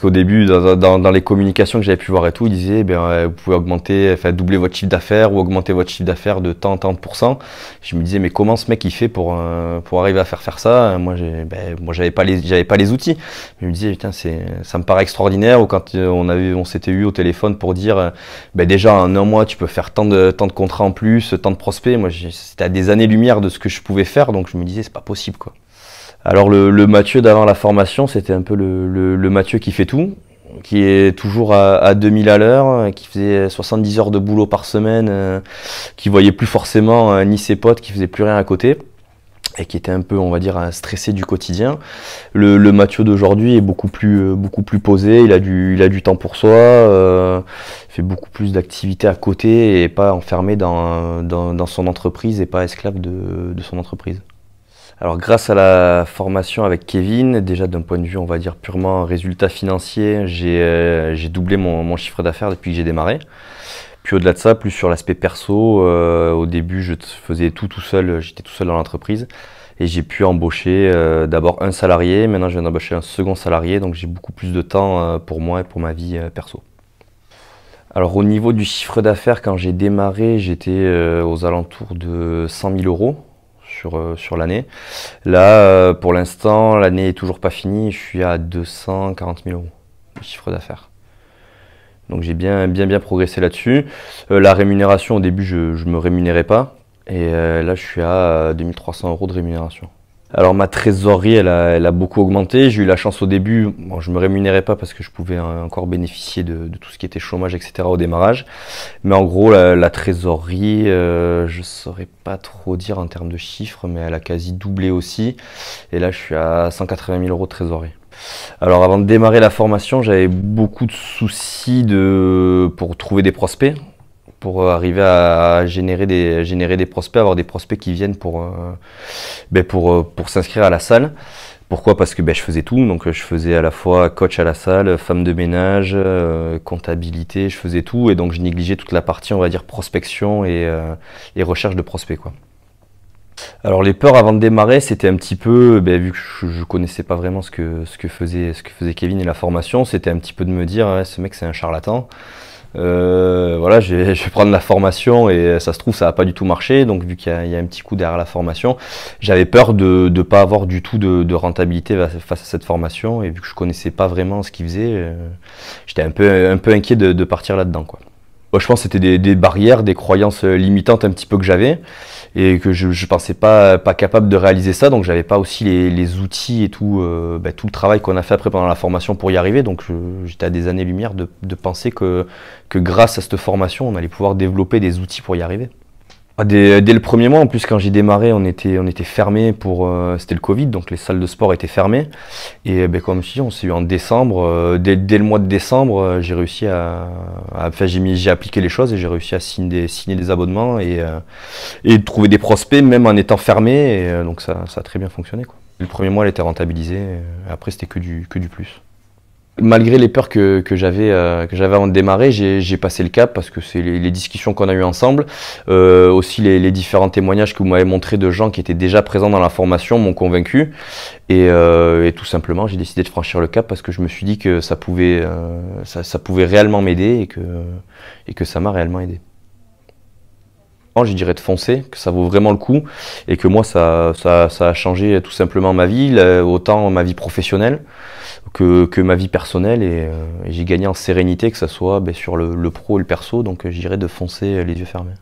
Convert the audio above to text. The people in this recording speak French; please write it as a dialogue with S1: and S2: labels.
S1: qu'au début, dans les communications que j'avais pu voir et tout, ils disaient, vous pouvez augmenter, enfin, doubler votre chiffre d'affaires ou augmenter votre chiffre d'affaires de tant %. Je me disais, mais comment ce mec il fait pour arriver à faire ça? Moi, j'avais pas les outils. Je me disais, putain, ça me paraît extraordinaire. Ou quand on s'était eu au téléphone pour dire, déjà en un mois, tu peux faire tant de contrats en plus, tant de prospects. Moi, c'était à des années-lumière de ce que je pouvais faire, donc je me disais, c'est pas possible, quoi. Alors le Mathieu d'avant la formation, c'était un peu le Mathieu qui fait tout, qui est toujours à 2000 à l'heure, qui faisait 70 heures de boulot par semaine, qui voyait plus forcément ni ses potes, qui faisait plus rien à côté, et qui était un peu, on va dire, stressé du quotidien. Le Mathieu d'aujourd'hui est beaucoup plus posé, il a du temps pour soi, fait beaucoup plus d'activités à côté et pas enfermé dans son entreprise et pas esclave de son entreprise. Alors grâce à la formation avec Kevin, déjà d'un point de vue on va dire purement résultat financier, j'ai doublé mon chiffre d'affaires depuis que j'ai démarré. Puis au-delà de ça, plus sur l'aspect perso, au début je faisais tout seul, j'étais tout seul dans l'entreprise et j'ai pu embaucher d'abord un salarié, maintenant je viens d'embaucher un second salarié, donc j'ai beaucoup plus de temps pour moi et pour ma vie perso. Alors au niveau du chiffre d'affaires, quand j'ai démarré, j'étais aux alentours de 100 000 euros. Sur l'année. Là, pour l'instant, l'année est toujours pas finie, je suis à 240 000 euros de chiffre d'affaires. Donc j'ai bien progressé là-dessus. La rémunération, au début, je me rémunérais pas. Et là, je suis à 2300 euros de rémunération. Alors ma trésorerie, elle a beaucoup augmenté. J'ai eu la chance au début, bon, je me rémunérais pas parce que je pouvais encore bénéficier de tout ce qui était chômage, etc. au démarrage. Mais en gros, la trésorerie, je saurais pas trop dire en termes de chiffres, mais elle a quasi doublé aussi. Et là, je suis à 180 000 euros de trésorerie. Alors avant de démarrer la formation, j'avais beaucoup de soucis pour trouver des prospects, pour arriver à générer des prospects, avoir des prospects qui viennent pour s'inscrire à la salle. Pourquoi? Parce que je faisais tout, donc je faisais à la fois coach à la salle, femme de ménage, comptabilité, je faisais tout et donc je négligeais toute la partie, on va dire, prospection et recherche de prospects, quoi. Alors les peurs avant de démarrer, c'était un petit peu, vu que je connaissais pas vraiment ce que faisait Kevin et la formation, c'était un petit peu de me dire, ouais, ce mec c'est un charlatan. Voilà, je vais prendre la formation et ça se trouve ça va pas du tout marcher, donc vu qu'il y a un petit coup derrière la formation, j'avais peur de pas avoir du tout de rentabilité face à cette formation et vu que je connaissais pas vraiment ce qu'il faisait, j'étais un peu inquiet de partir là-dedans, quoi. Moi, je pense que c'était des barrières, des croyances limitantes un petit peu que j'avais et que je pensais pas capable de réaliser ça, donc j'avais pas aussi les outils et tout le travail qu'on a fait après pendant la formation pour y arriver, donc j'étais à des années-lumière de penser que grâce à cette formation on allait pouvoir développer des outils pour y arriver. Dès le premier mois, en plus quand j'ai démarré, on était fermé c'était le Covid, donc les salles de sport étaient fermées. Et comme je dis, on s'est eu en décembre, dès le mois de décembre, j'ai réussi j'ai appliqué les choses et j'ai réussi à signer des abonnements et trouver des prospects même en étant fermé. Et donc ça a très bien fonctionné, quoi. Le premier mois, elle était rentabilisée, après c'était que du plus. Malgré les peurs que j'avais avant de démarrer, j'ai passé le cap parce que c'est les discussions qu'on a eues ensemble, aussi les différents témoignages que vous m'avez montrés de gens qui étaient déjà présents dans la formation m'ont convaincu et tout simplement j'ai décidé de franchir le cap parce que je me suis dit que ça pouvait réellement m'aider et que ça m'a réellement aidé. Je dirais de foncer, que ça vaut vraiment le coup et que moi ça a changé tout simplement ma vie, autant ma vie professionnelle que ma vie personnelle et j'ai gagné en sérénité, que ce soit sur le pro et le perso, donc je dirais de foncer les yeux fermés.